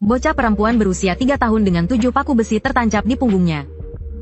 Bocah perempuan berusia 3 tahun dengan 7 paku besi tertancap di punggungnya.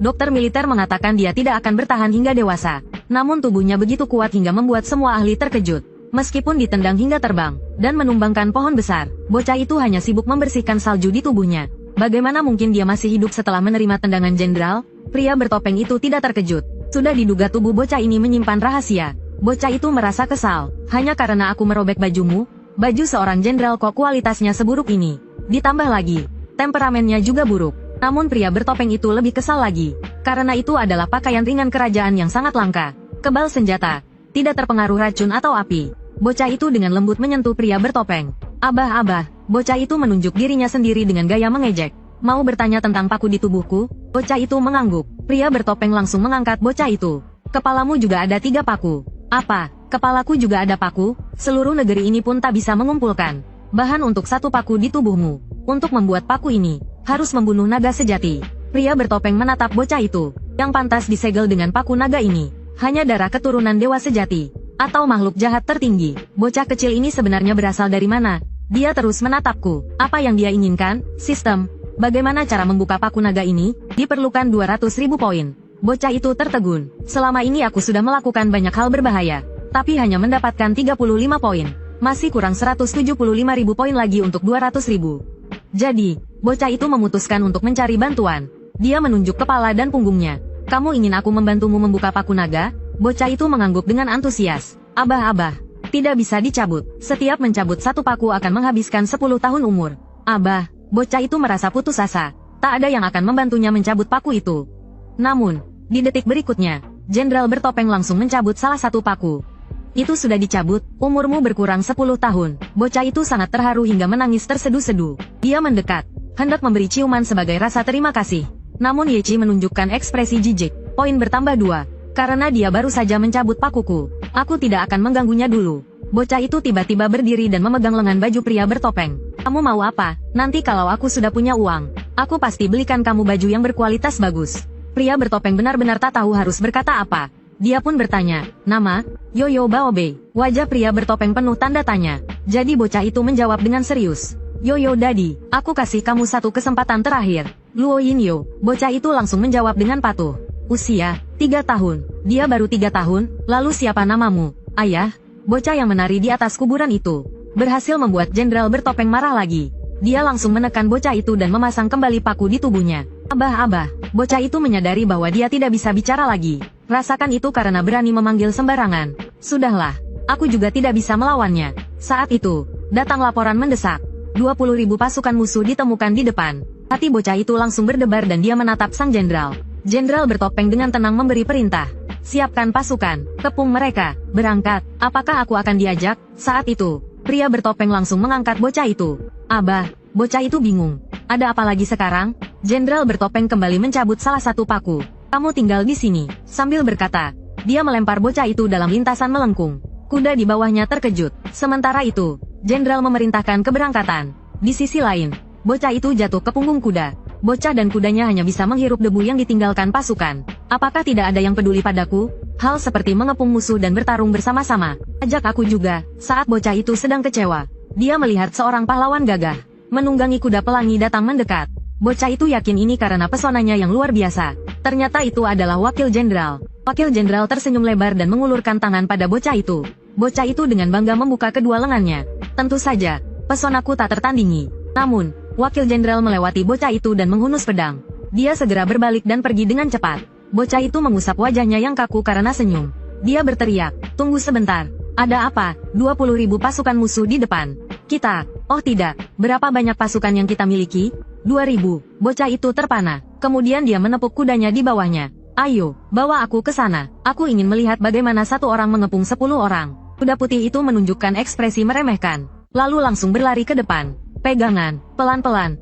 Dokter militer mengatakan dia tidak akan bertahan hingga dewasa. Namun tubuhnya begitu kuat hingga membuat semua ahli terkejut. Meskipun ditendang hingga terbang, dan menumbangkan pohon besar, bocah itu hanya sibuk membersihkan salju di tubuhnya. Bagaimana mungkin dia masih hidup setelah menerima tendangan jenderal? Pria bertopeng itu tidak terkejut. Sudah diduga tubuh bocah ini menyimpan rahasia. Bocah itu merasa kesal. Hanya karena aku merobek bajumu? Baju seorang jenderal kok kualitasnya seburuk ini? Ditambah lagi, temperamennya juga buruk. Namun pria bertopeng itu lebih kesal lagi. Karena itu adalah pakaian ringan kerajaan yang sangat langka. Kebal senjata. Tidak terpengaruh racun atau api. Bocah itu dengan lembut menyentuh pria bertopeng. Abah, bocah itu menunjuk dirinya sendiri dengan gaya mengejek. Mau bertanya tentang paku di tubuhku? Bocah itu mengangguk. Pria bertopeng langsung mengangkat bocah itu. Kepalamu juga ada 3 paku. Apa? Kepalaku juga ada paku? Seluruh negeri ini pun tak bisa mengumpulkan bahan untuk 1 paku di tubuhmu. Untuk membuat paku ini, harus membunuh naga sejati. Pria bertopeng menatap bocah itu. Yang pantas disegel dengan paku naga ini hanya darah keturunan dewa sejati, atau makhluk jahat tertinggi. Bocah kecil ini sebenarnya berasal dari mana? Dia terus menatapku. Apa yang dia inginkan? Sistem. Bagaimana cara membuka paku naga ini? Diperlukan 200.000 poin. Bocah itu tertegun. Selama ini aku sudah melakukan banyak hal berbahaya, tapi hanya mendapatkan 35 poin. Masih kurang 175.000 poin lagi untuk 200.000. Jadi, bocah itu memutuskan untuk mencari bantuan. Dia menunjuk kepala dan punggungnya. Kamu ingin aku membantumu membuka paku naga? Bocah itu mengangguk dengan antusias. Abah, tidak bisa dicabut. Setiap mencabut 1 paku akan menghabiskan 10 tahun umur. Abah, bocah itu merasa putus asa. Tak ada yang akan membantunya mencabut paku itu. Namun, di detik berikutnya, Jenderal bertopeng langsung mencabut salah 1 paku. Itu sudah dicabut, umurmu berkurang 10 tahun. Bocah itu sangat terharu hingga menangis terseduh-seduh. Dia mendekat, hendak memberi ciuman sebagai rasa terima kasih. Namun Yechi menunjukkan ekspresi jijik. Poin bertambah 2. Karena dia baru saja mencabut pakuku. Aku tidak akan mengganggunya dulu. Bocah itu tiba-tiba berdiri dan memegang lengan baju pria bertopeng. Kamu mau apa? Nanti kalau aku sudah punya uang, aku pasti belikan kamu baju yang berkualitas bagus. Pria bertopeng benar-benar tak tahu harus berkata apa. Dia pun bertanya, nama? Yoyo Baobe. Wajah pria bertopeng penuh tanda tanya. Jadi bocah itu menjawab dengan serius. Yoyo Daddy, aku kasih kamu 1 kesempatan terakhir. Luo Yinyo. Bocah itu langsung menjawab dengan patuh. Usia, 3 tahun. Dia baru 3 tahun, lalu siapa namamu? Ayah? Bocah yang menari di atas kuburan itu berhasil membuat Jenderal bertopeng marah lagi. Dia langsung menekan bocah itu dan memasang kembali paku di tubuhnya. Abah, bocah itu menyadari bahwa dia tidak bisa bicara lagi. Rasakan itu karena berani memanggil sembarangan. Sudahlah, aku juga tidak bisa melawannya. Saat itu, datang laporan mendesak. 20.000 pasukan musuh ditemukan di depan. Hati bocah itu langsung berdebar dan dia menatap sang jenderal. Jenderal bertopeng dengan tenang memberi perintah. Siapkan pasukan, kepung mereka, berangkat. Apakah aku akan diajak? Saat itu, pria bertopeng langsung mengangkat bocah itu. Abah, bocah itu bingung. Ada apa lagi sekarang? Jenderal bertopeng kembali mencabut salah 1 paku. Kamu tinggal di sini. Sambil berkata, dia melempar bocah itu dalam lintasan melengkung. Kuda di bawahnya terkejut. Sementara itu, Jenderal memerintahkan keberangkatan. Di sisi lain, bocah itu jatuh ke punggung kuda. Bocah dan kudanya hanya bisa menghirup debu yang ditinggalkan pasukan. Apakah tidak ada yang peduli padaku? Hal seperti mengepung musuh dan bertarung bersama-sama. Ajak aku juga. Saat bocah itu sedang kecewa, dia melihat seorang pahlawan gagah menunggangi kuda pelangi datang mendekat. Bocah itu yakin ini karena pesonanya yang luar biasa. Ternyata itu adalah wakil jenderal. Wakil jenderal tersenyum lebar dan mengulurkan tangan pada bocah itu. Bocah itu dengan bangga membuka kedua lengannya. Tentu saja, pesonaku tak tertandingi. Namun, wakil jenderal melewati bocah itu dan menghunus pedang. Dia segera berbalik dan pergi dengan cepat. Bocah itu mengusap wajahnya yang kaku karena senyum. Dia berteriak, tunggu sebentar. Ada apa? 20.000 pasukan musuh di depan. Kita, oh tidak, berapa banyak pasukan yang kita miliki? 2.000. Bocah itu terpana. Kemudian dia menepuk kudanya di bawahnya. Ayo, bawa aku ke sana. Aku ingin melihat bagaimana 1 orang mengepung 10 orang. Kuda putih itu menunjukkan ekspresi meremehkan. Lalu langsung berlari ke depan. Pegangan, pelan-pelan.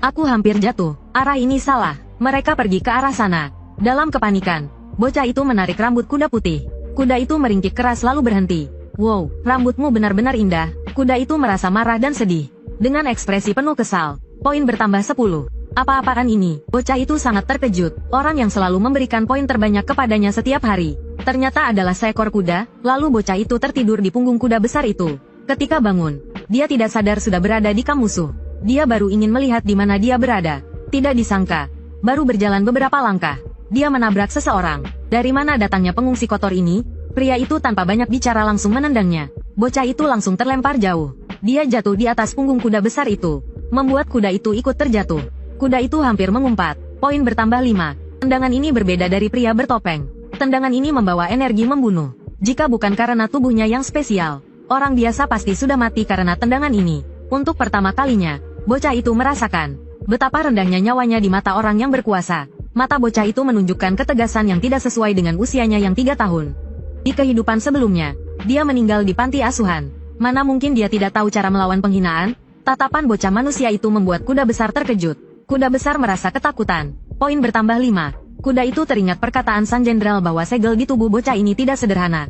Aku hampir jatuh. Arah ini salah. Mereka pergi ke arah sana. Dalam kepanikan, bocah itu menarik rambut kuda putih. Kuda itu meringkik keras lalu berhenti. Wow, rambutmu benar-benar indah. Kuda itu merasa marah dan sedih. Dengan ekspresi penuh kesal, poin bertambah 10. Apa-apaan ini? Bocah itu sangat terkejut. Orang yang selalu memberikan poin terbanyak kepadanya setiap hari ternyata adalah seekor kuda. Lalu bocah itu tertidur di punggung kuda besar itu. Ketika bangun, dia tidak sadar sudah berada di kam musuh. Dia baru ingin melihat di mana dia berada. Tidak disangka. Baru berjalan beberapa langkah, dia menabrak seseorang. Dari mana datangnya pengungsi kotor ini? Pria itu tanpa banyak bicara langsung menendangnya. Bocah itu langsung terlempar jauh. Dia jatuh di atas punggung kuda besar itu, membuat kuda itu ikut terjatuh. Kuda itu hampir mengumpat. Poin bertambah 5. Tendangan ini berbeda dari pria bertopeng. Tendangan ini membawa energi membunuh. Jika bukan karena tubuhnya yang spesial, orang biasa pasti sudah mati karena tendangan ini. Untuk pertama kalinya, bocah itu merasakan betapa rendahnya nyawanya di mata orang yang berkuasa. Mata bocah itu menunjukkan ketegasan yang tidak sesuai dengan usianya yang 3 tahun. Di kehidupan sebelumnya, dia meninggal di panti asuhan. Mana mungkin dia tidak tahu cara melawan penghinaan? Tatapan bocah manusia itu membuat kuda besar terkejut. Kuda besar merasa ketakutan. Poin bertambah 5. Kuda itu teringat perkataan sang jenderal bahwa segel di tubuh bocah ini tidak sederhana.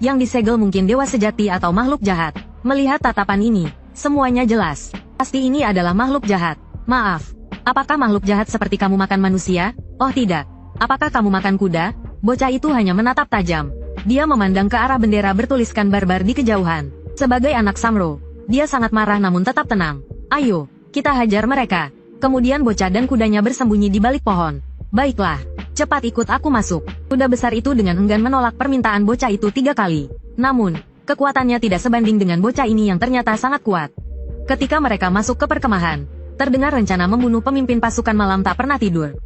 Yang disegel mungkin dewa sejati atau makhluk jahat. Melihat tatapan ini, semuanya jelas. Pasti ini adalah makhluk jahat. Maaf, apakah makhluk jahat seperti kamu makan manusia? Oh tidak. Apakah kamu makan kuda? Bocah itu hanya menatap tajam. Dia memandang ke arah bendera bertuliskan barbar di kejauhan. Sebagai anak Samro, dia sangat marah namun tetap tenang. Ayo, kita hajar mereka. Kemudian bocah dan kudanya bersembunyi di balik pohon. Baiklah, cepat ikut aku masuk. Kuda besar itu dengan enggan menolak permintaan bocah itu 3 kali. Namun, kekuatannya tidak sebanding dengan bocah ini yang ternyata sangat kuat. Ketika mereka masuk ke perkemahan, terdengar rencana membunuh pemimpin pasukan malam tak pernah tidur.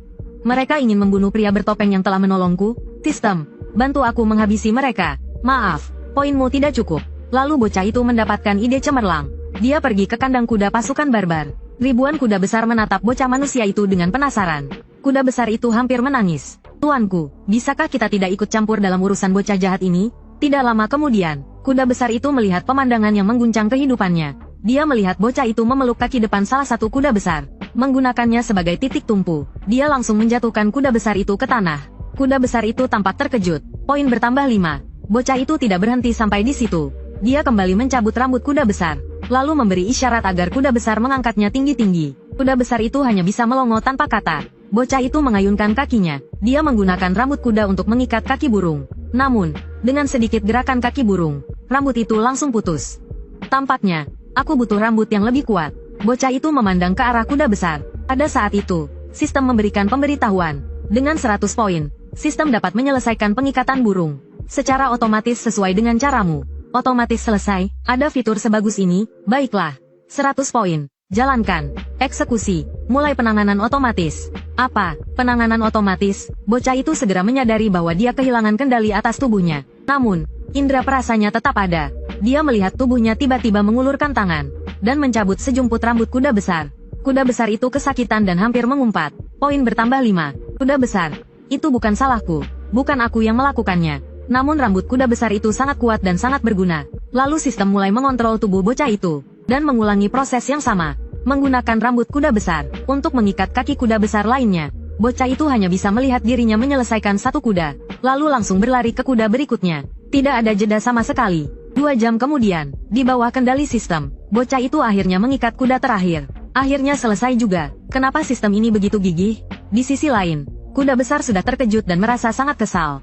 Mereka ingin membunuh pria bertopeng yang telah menolongku. Sistem, bantu aku menghabisi mereka. Maaf, poinmu tidak cukup. Lalu bocah itu mendapatkan ide cemerlang. Dia pergi ke kandang kuda pasukan barbar. Ribuan kuda besar menatap bocah manusia itu dengan penasaran. Kuda besar itu hampir menangis. Tuanku, bisakah kita tidak ikut campur dalam urusan bocah jahat ini? Tidak lama kemudian, kuda besar itu melihat pemandangan yang mengguncang kehidupannya. Dia melihat bocah itu memeluk kaki depan salah satu kuda besar, menggunakannya sebagai titik tumpu. Dia langsung menjatuhkan kuda besar itu ke tanah. Kuda besar itu tampak terkejut. Poin bertambah 5. Bocah itu tidak berhenti sampai di situ. Dia kembali mencabut rambut kuda besar, lalu memberi isyarat agar kuda besar mengangkatnya tinggi-tinggi. Kuda besar itu hanya bisa melongo tanpa kata. Bocah itu mengayunkan kakinya. Dia menggunakan rambut kuda untuk mengikat kaki burung. Namun, dengan sedikit gerakan kaki burung, rambut itu langsung putus. Tampaknya, aku butuh rambut yang lebih kuat. Bocah itu memandang ke arah kuda besar. Pada saat itu, sistem memberikan pemberitahuan. Dengan 100 poin, sistem dapat menyelesaikan pengikatan burung secara otomatis sesuai dengan caramu. Otomatis selesai, ada fitur sebagus ini, baiklah. 100 poin, jalankan. Eksekusi, mulai penanganan otomatis. Apa, penanganan otomatis? Bocah itu segera menyadari bahwa dia kehilangan kendali atas tubuhnya. Namun, indera perasanya tetap ada. Dia melihat tubuhnya tiba-tiba mengulurkan tangan, dan mencabut sejumput rambut kuda besar. Kuda besar itu kesakitan dan hampir mengumpat. Poin bertambah 5. Kuda besar, itu bukan salahku. Bukan aku yang melakukannya. Namun rambut kuda besar itu sangat kuat dan sangat berguna. Lalu sistem mulai mengontrol tubuh bocah itu, dan mengulangi proses yang sama, menggunakan rambut kuda besar, untuk mengikat kaki kuda besar lainnya. Bocah itu hanya bisa melihat dirinya menyelesaikan satu kuda, lalu langsung berlari ke kuda berikutnya. Tidak ada jeda sama sekali. 2 jam kemudian, di bawah kendali sistem, bocah itu akhirnya mengikat kuda terakhir. Akhirnya selesai juga. Kenapa sistem ini begitu gigih? Di sisi lain, kuda besar sudah terkejut dan merasa sangat kesal.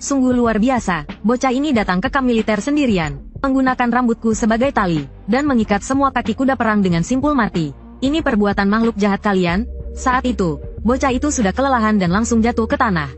Sungguh luar biasa, bocah ini datang ke kamp militer sendirian, menggunakan rambutku sebagai tali, dan mengikat semua kaki kuda perang dengan simpul mati. Ini perbuatan makhluk jahat kalian? Saat itu, bocah itu sudah kelelahan dan langsung jatuh ke tanah.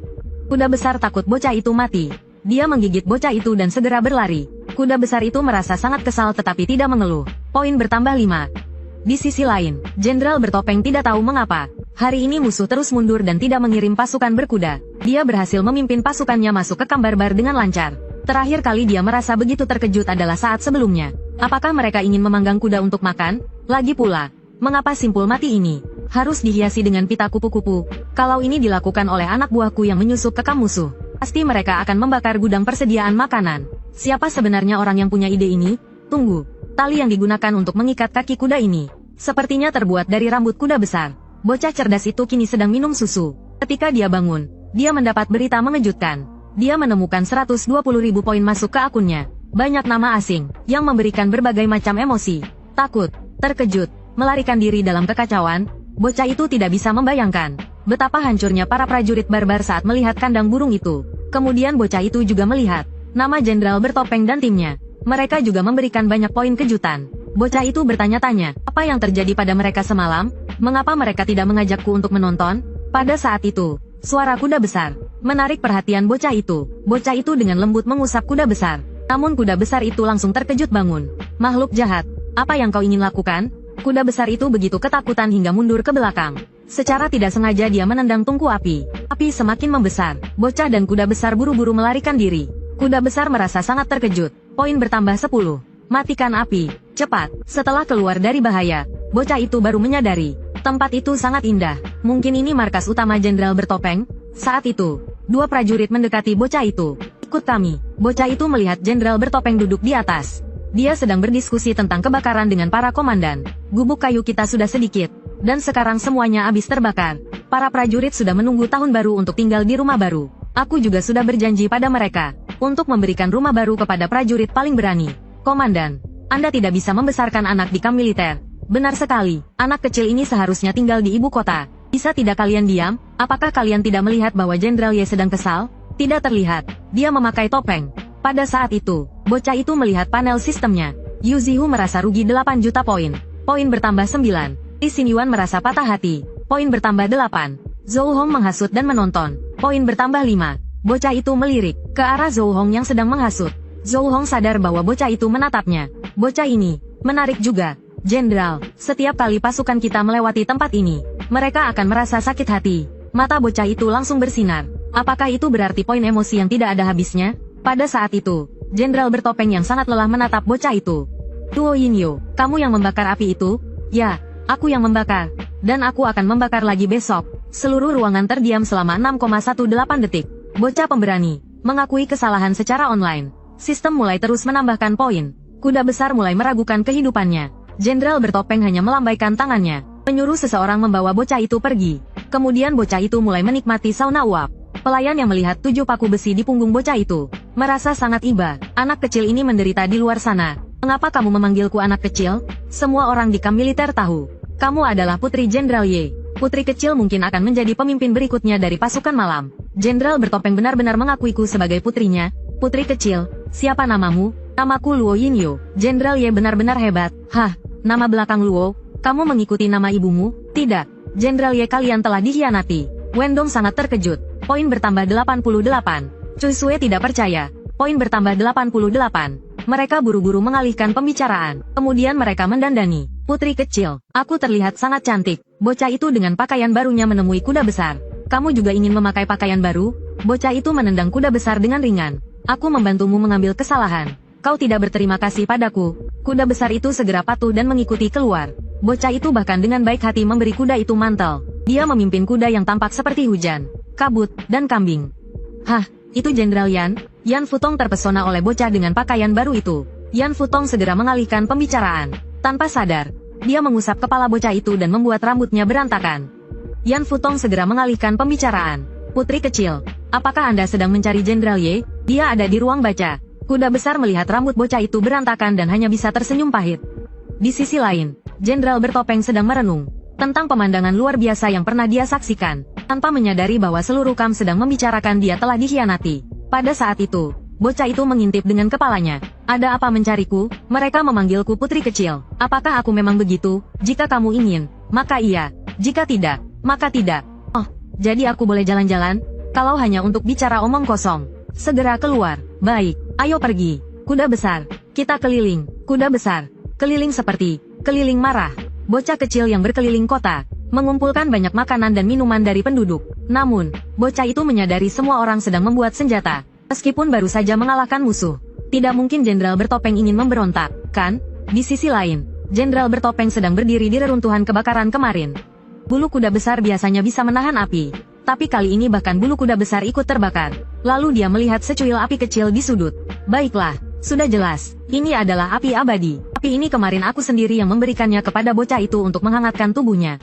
Kuda besar takut bocah itu mati. Dia menggigit bocah itu dan segera berlari. Kuda besar itu merasa sangat kesal tetapi tidak mengeluh. Poin bertambah 5. Di sisi lain, Jenderal bertopeng tidak tahu mengapa. Hari ini musuh terus mundur dan tidak mengirim pasukan berkuda. Dia berhasil memimpin pasukannya masuk ke kamp barbar dengan lancar. Terakhir kali dia merasa begitu terkejut adalah saat sebelumnya. Apakah mereka ingin memanggang kuda untuk makan? Lagi pula, mengapa simpul mati ini harus dihiasi dengan pita kupu-kupu? Kalau ini dilakukan oleh anak buahku yang menyusup ke kamp musuh, pasti mereka akan membakar gudang persediaan makanan. Siapa sebenarnya orang yang punya ide ini? Tunggu, tali yang digunakan untuk mengikat kaki kuda ini sepertinya terbuat dari rambut kuda besar. Bocah cerdas itu kini sedang minum susu. Ketika dia bangun, dia mendapat berita mengejutkan. Dia menemukan 120.000 poin masuk ke akunnya. Banyak nama asing, yang memberikan berbagai macam emosi. Takut, terkejut, melarikan diri dalam kekacauan. Bocah itu tidak bisa membayangkan betapa hancurnya para prajurit barbar saat melihat kandang burung itu. Kemudian bocah itu juga melihat nama Jenderal bertopeng dan timnya. Mereka juga memberikan banyak poin kejutan. Bocah itu bertanya-tanya, apa yang terjadi pada mereka semalam? Mengapa mereka tidak mengajakku untuk menonton? Pada saat itu, suara kuda besar menarik perhatian bocah itu. Bocah itu dengan lembut mengusap kuda besar. Namun kuda besar itu langsung terkejut bangun. Makhluk jahat, apa yang kau ingin lakukan? Kuda besar itu begitu ketakutan hingga mundur ke belakang. Secara tidak sengaja dia menendang tungku api. Api semakin membesar. Bocah dan kuda besar buru-buru melarikan diri. Kuda besar merasa sangat terkejut. Poin bertambah 10. Matikan api. Cepat. Setelah keluar dari bahaya, bocah itu baru menyadari. Tempat itu sangat indah. Mungkin ini markas utama Jenderal Bertopeng. Saat itu, dua prajurit mendekati bocah itu. Ikut kami. Bocah itu melihat Jenderal Bertopeng duduk di atas. Dia sedang berdiskusi tentang kebakaran dengan para komandan. Gubuk kayu kita sudah sedikit, dan sekarang semuanya habis terbakar. Para prajurit sudah menunggu tahun baru untuk tinggal di rumah baru. Aku juga sudah berjanji pada mereka untuk memberikan rumah baru kepada prajurit paling berani. Komandan, Anda tidak bisa membesarkan anak di kamp militer. Benar sekali, anak kecil ini seharusnya tinggal di ibu kota. Bisa tidak kalian diam? Apakah kalian tidak melihat bahwa Jenderal Ye sedang kesal? Tidak terlihat. Dia memakai topeng. Pada saat itu, bocah itu melihat panel sistemnya. Yu Zihu merasa rugi 8 juta poin. Poin bertambah 9. Li Xinyuan merasa patah hati. Poin bertambah 8. Zhou Hong menghasut dan menonton. Poin bertambah 5. Bocah itu melirik ke arah Zhou Hong yang sedang menghasut. Zhou Hong sadar bahwa bocah itu menatapnya. Bocah ini menarik juga. Jenderal, setiap kali pasukan kita melewati tempat ini, mereka akan merasa sakit hati. Mata bocah itu langsung bersinar. Apakah itu berarti poin emosi yang tidak ada habisnya? Pada saat itu, Jenderal Bertopeng yang sangat lelah menatap bocah itu. Tuo Yinyo, kamu yang membakar api itu? Ya, aku yang membakar. Dan aku akan membakar lagi besok. Seluruh ruangan terdiam selama 6,18 detik. Bocah pemberani mengakui kesalahan secara online. Sistem mulai terus menambahkan poin. Kuda besar mulai meragukan kehidupannya. Jenderal Bertopeng hanya melambaikan tangannya, menyuruh seseorang membawa bocah itu pergi. Kemudian bocah itu mulai menikmati sauna uap. Pelayan yang melihat 7 paku besi di punggung bocah itu merasa sangat iba. Anak kecil ini menderita di luar sana. Mengapa kamu memanggilku anak kecil? Semua orang di kamp militer tahu. Kamu adalah putri Jenderal Ye. Putri kecil mungkin akan menjadi pemimpin berikutnya dari pasukan malam. Jenderal Bertopeng benar-benar mengakuiku sebagai putrinya. Putri kecil, siapa namamu? Namaku Luo Yinyo. Jenderal Ye benar-benar hebat. Hah, nama belakang Luo? Kamu mengikuti nama ibumu? Tidak. Jenderal Ye, kalian telah dikhianati. Wendong sangat terkejut. Poin bertambah 88. Cui Sue tidak percaya. Poin bertambah 88. Mereka buru-buru mengalihkan pembicaraan. Kemudian mereka mendandani. Putri kecil, aku terlihat sangat cantik. Bocah itu dengan pakaian barunya menemui kuda besar. Kamu juga ingin memakai pakaian baru? Bocah itu menendang kuda besar dengan ringan. Aku membantumu mengambil kesalahan. Kau tidak berterima kasih padaku. Kuda besar itu segera patuh dan mengikuti keluar. Bocah itu bahkan dengan baik hati memberi kuda itu mantel. Dia memimpin kuda yang tampak seperti hujan, kabut, dan kambing. Hah, itu Jenderal Yan? Yan Futong terpesona oleh bocah dengan pakaian baru itu. Yan Futong segera mengalihkan pembicaraan. Tanpa sadar, dia mengusap kepala bocah itu dan membuat rambutnya berantakan. Yan Futong segera mengalihkan pembicaraan. Putri kecil, apakah Anda sedang mencari Jenderal Ye? Dia ada di ruang baca. Kuda besar melihat rambut bocah itu berantakan dan hanya bisa tersenyum pahit. Di sisi lain, Jenderal Bertopeng sedang merenung tentang pemandangan luar biasa yang pernah dia saksikan, tanpa menyadari bahwa seluruh kamp sedang membicarakan dia telah dikhianati. Pada saat itu, bocah itu mengintip dengan kepalanya. Ada apa mencariku? Mereka memanggilku putri kecil. Apakah aku memang begitu? Jika kamu ingin, maka iya. Jika tidak, maka tidak. Oh, jadi aku boleh jalan-jalan? Kalau hanya untuk bicara omong kosong, segera keluar. Baik, ayo pergi. Kuda besar, kita keliling. Kuda besar, keliling seperti keliling marah. Bocah kecil yang berkeliling kota, mengumpulkan banyak makanan dan minuman dari penduduk. Namun, bocah itu menyadari semua orang sedang membuat senjata. Meskipun baru saja mengalahkan musuh, tidak mungkin Jenderal Bertopeng ingin memberontak, kan? Di sisi lain, Jenderal Bertopeng sedang berdiri di reruntuhan kebakaran kemarin. Bulu kuda besar biasanya bisa menahan api, tapi kali ini bahkan bulu kuda besar ikut terbakar. Lalu dia melihat secuil api kecil di sudut. Baiklah, sudah jelas, ini adalah api abadi. Api ini kemarin aku sendiri yang memberikannya kepada bocah itu untuk menghangatkan tubuhnya.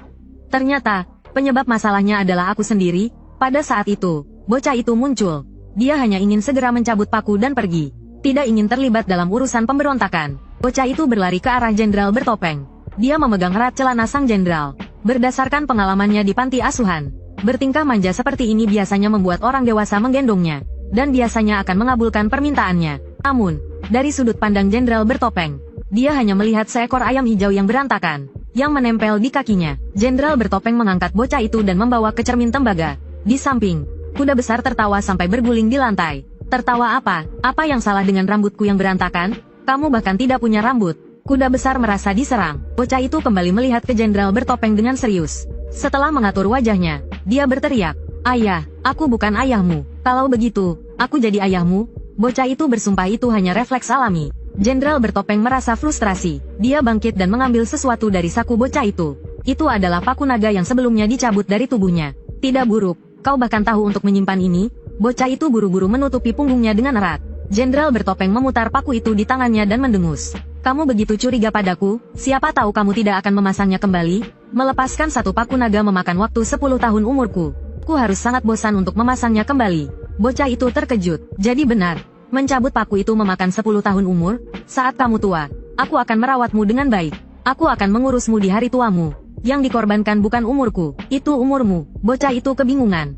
Ternyata, penyebab masalahnya adalah aku sendiri. Pada saat itu, bocah itu muncul. Dia hanya ingin segera mencabut paku dan pergi. Tidak ingin terlibat dalam urusan pemberontakan. Bocah itu berlari ke arah Jenderal Bertopeng. Dia memegang erat celana sang jenderal. Berdasarkan pengalamannya di panti asuhan, bertingkah manja seperti ini biasanya membuat orang dewasa menggendongnya, dan biasanya akan mengabulkan permintaannya. Namun, dari sudut pandang Jenderal Bertopeng, Dia hanya melihat seekor ayam hijau yang berantakan, yang menempel di kakinya. Jenderal bertopeng mengangkat bocah itu dan membawa ke cermin tembaga. Di samping, kuda besar tertawa sampai berguling di lantai. Tertawa apa? Apa yang salah dengan rambutku yang berantakan? Kamu bahkan tidak punya rambut. Kuda besar merasa diserang. Bocah itu kembali melihat ke jenderal bertopeng dengan serius. Setelah mengatur wajahnya, dia berteriak, "Ayah, aku bukan ayahmu. Kalau begitu, aku jadi ayahmu." Bocah itu bersumpah itu hanya refleks alami. Jenderal bertopeng merasa frustrasi. Dia bangkit dan mengambil sesuatu dari saku bocah itu. Itu adalah paku naga yang sebelumnya dicabut dari tubuhnya. Tidak buruk, kau bahkan tahu untuk menyimpan ini? Bocah itu buru-buru menutupi punggungnya dengan erat. Jenderal bertopeng memutar paku itu di tangannya dan mendengus. Kamu begitu curiga padaku, siapa tahu kamu tidak akan memasangnya kembali? Melepaskan satu paku naga memakan waktu 10 tahun umurku. Ku harus sangat bosan untuk memasangnya kembali. Bocah itu terkejut. Jadi benar, mencabut paku itu memakan 10 tahun umur? Saat kamu tua, aku akan merawatmu dengan baik. Aku akan mengurusmu di hari tuamu. Yang dikorbankan bukan umurku, itu umurmu. Bocah itu kebingungan.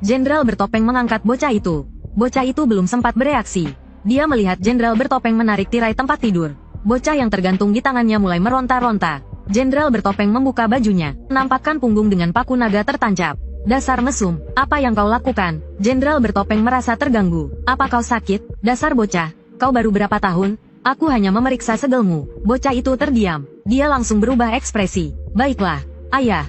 Jenderal bertopeng mengangkat bocah itu. Bocah itu belum sempat bereaksi. Dia melihat jenderal bertopeng menarik tirai tempat tidur. Bocah yang tergantung di tangannya mulai meronta-ronta. Jenderal bertopeng membuka bajunya, menampakkan punggung dengan paku naga tertancap. Dasar mesum, apa yang kau lakukan? Jenderal bertopeng merasa terganggu. Apa kau sakit? Dasar bocah, kau baru berapa tahun? Aku hanya memeriksa segelmu. Bocah itu terdiam. Dia langsung berubah ekspresi. Baiklah, ayah,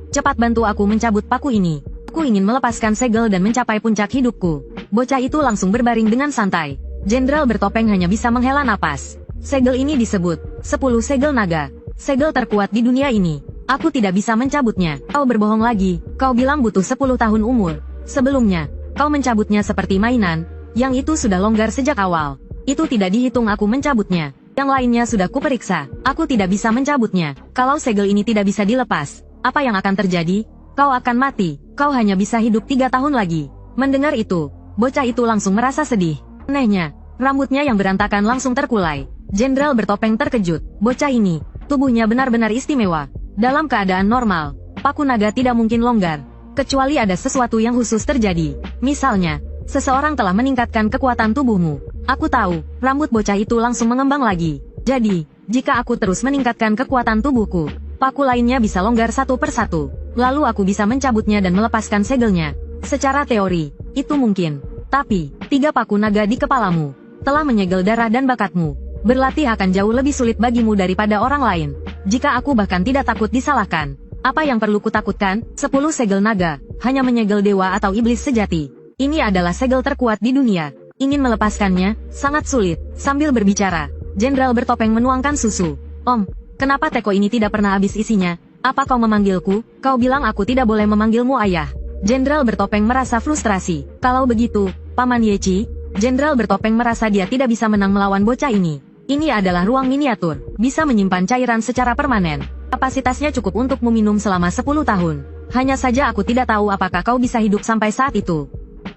cepat bantu aku mencabut paku ini. Aku ingin melepaskan segel dan mencapai puncak hidupku. Bocah itu langsung berbaring dengan santai. Jenderal bertopeng hanya bisa menghela napas. Segel ini disebut 10 segel naga. Segel terkuat di dunia ini. Aku tidak bisa mencabutnya. Kau berbohong lagi. Kau bilang butuh 10 tahun umur. Sebelumnya, kau mencabutnya seperti mainan. Yang itu sudah longgar sejak awal. Itu tidak dihitung aku mencabutnya. Yang lainnya sudah kuperiksa. Aku tidak bisa mencabutnya. Kalau segel ini tidak bisa dilepas, apa yang akan terjadi? Kau akan mati. Kau hanya bisa hidup 3 tahun lagi. Mendengar itu, bocah itu langsung merasa sedih. Anehnya, rambutnya yang berantakan langsung terkulai. Jenderal bertopeng terkejut. Bocah ini, tubuhnya benar-benar istimewa. Dalam keadaan normal, paku naga tidak mungkin longgar. Kecuali ada sesuatu yang khusus terjadi. Misalnya, seseorang telah meningkatkan kekuatan tubuhmu. Aku tahu, rambut bocah itu langsung mengembang lagi. Jadi, jika aku terus meningkatkan kekuatan tubuhku, paku lainnya bisa longgar satu persatu. Lalu aku bisa mencabutnya dan melepaskan segelnya. Secara teori, itu mungkin. Tapi, 3 paku naga di kepalamu telah menyegel darah dan bakatmu. Berlatih akan jauh lebih sulit bagimu daripada orang lain. Jika aku bahkan tidak takut disalahkan, apa yang perlu kutakutkan? 10 segel naga hanya menyegel dewa atau iblis sejati. Ini adalah segel terkuat di dunia. Ingin melepaskannya sangat sulit. Sambil berbicara, Jenderal bertopeng menuangkan susu. Om, kenapa teko ini tidak pernah habis isinya? Apa kau memanggilku? Kau bilang aku tidak boleh memanggilmu ayah. Jenderal bertopeng merasa frustrasi. Kalau begitu, Paman Yechi, Jenderal bertopeng merasa dia tidak bisa menang melawan bocah ini. Ini adalah ruang miniatur, bisa menyimpan cairan secara permanen. Kapasitasnya cukup untuk meminum selama 10 tahun. Hanya saja aku tidak tahu apakah kau bisa hidup sampai saat itu.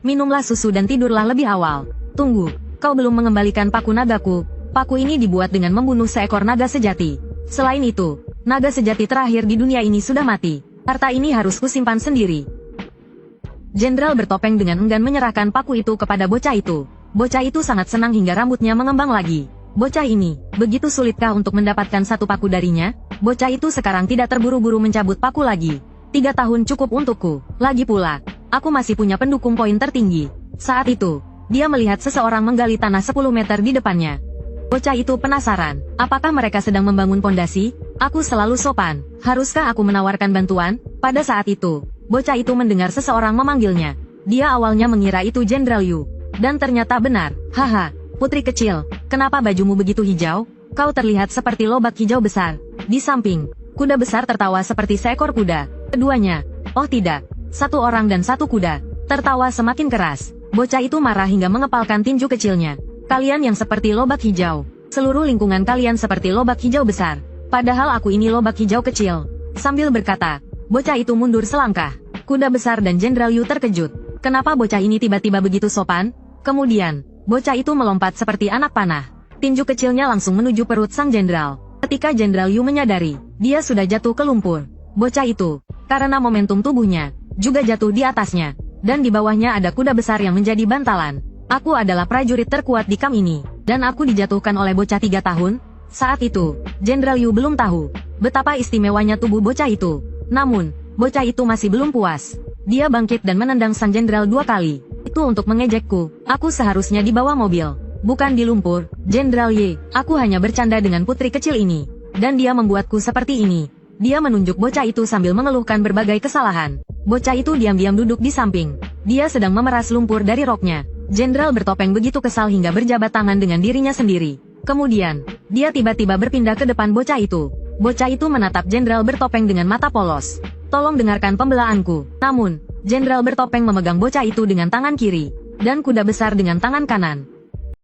Minumlah susu dan tidurlah lebih awal. Tunggu, kau belum mengembalikan paku nagaku. Paku ini dibuat dengan membunuh seekor naga sejati. Selain itu, naga sejati terakhir di dunia ini sudah mati. Harta ini harus kusimpan sendiri. Jenderal bertopeng dengan enggan menyerahkan paku itu kepada bocah itu. Bocah itu sangat senang hingga rambutnya mengembang lagi. Bocah ini, begitu sulitkah untuk mendapatkan satu paku darinya? Bocah itu sekarang tidak terburu-buru mencabut paku lagi. 3 tahun cukup untukku. Lagi pula, aku masih punya pendukung poin tertinggi. Saat itu, dia melihat seseorang menggali tanah 10 meter di depannya. Bocah itu penasaran, apakah mereka sedang membangun pondasi? Aku selalu sopan. Haruskah aku menawarkan bantuan? Pada saat itu, bocah itu mendengar seseorang memanggilnya. Dia awalnya mengira itu Jenderal Yu. Dan ternyata benar. Haha. Putri kecil, kenapa bajumu begitu hijau? Kau terlihat seperti lobak hijau besar. Di samping, kuda besar tertawa seperti seekor kuda. Keduanya, oh tidak, satu orang dan satu kuda, tertawa semakin keras. Bocah itu marah hingga mengepalkan tinju kecilnya. Kalian yang seperti lobak hijau. Seluruh lingkungan kalian seperti lobak hijau besar. Padahal aku ini lobak hijau kecil. Sambil berkata, bocah itu mundur selangkah. Kuda besar dan Jenderal Yu terkejut. Kenapa bocah ini tiba-tiba begitu sopan? Kemudian, bocah itu melompat seperti anak panah. Tinju kecilnya langsung menuju perut sang jenderal. Ketika Jenderal Yu menyadari, dia sudah jatuh ke lumpur. Bocah itu, karena momentum tubuhnya, juga jatuh di atasnya. Dan di bawahnya ada kuda besar yang menjadi bantalan. Aku adalah prajurit terkuat di kamp ini. Dan aku dijatuhkan oleh bocah 3 tahun. Saat itu, Jenderal Yu belum tahu betapa istimewanya tubuh bocah itu. Namun, bocah itu masih belum puas. Dia bangkit dan menendang sang jenderal 2 kali. Itu untuk mengejekku. Aku seharusnya dibawa mobil, bukan di lumpur. Jenderal Ye, aku hanya bercanda dengan putri kecil ini. Dan dia membuatku seperti ini. Dia menunjuk bocah itu sambil mengeluhkan berbagai kesalahan. Bocah itu diam-diam duduk di samping. Dia sedang memeras lumpur dari roknya. Jenderal bertopeng begitu kesal hingga berjabat tangan dengan dirinya sendiri. Kemudian, dia tiba-tiba berpindah ke depan bocah itu. Bocah itu menatap Jenderal bertopeng dengan mata polos. Tolong dengarkan pembelaanku. Namun, Jenderal bertopeng memegang bocah itu dengan tangan kiri, dan kuda besar dengan tangan kanan.